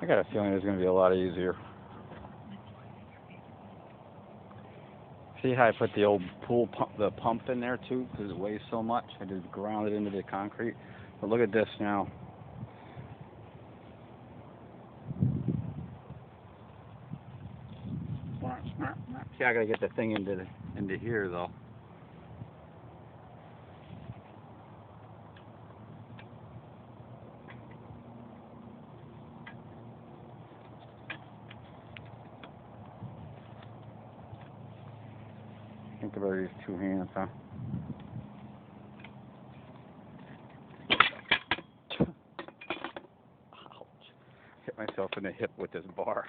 I got a feeling it's going to be a lot easier. See how I put the old pool pump, the pump in there too, because it weighs so much. I just ground it into the concrete. But look at this now. See, I gotta get the thing into here though. Think about these two hands, huh? Ouch. Hit myself in the hip with this bar.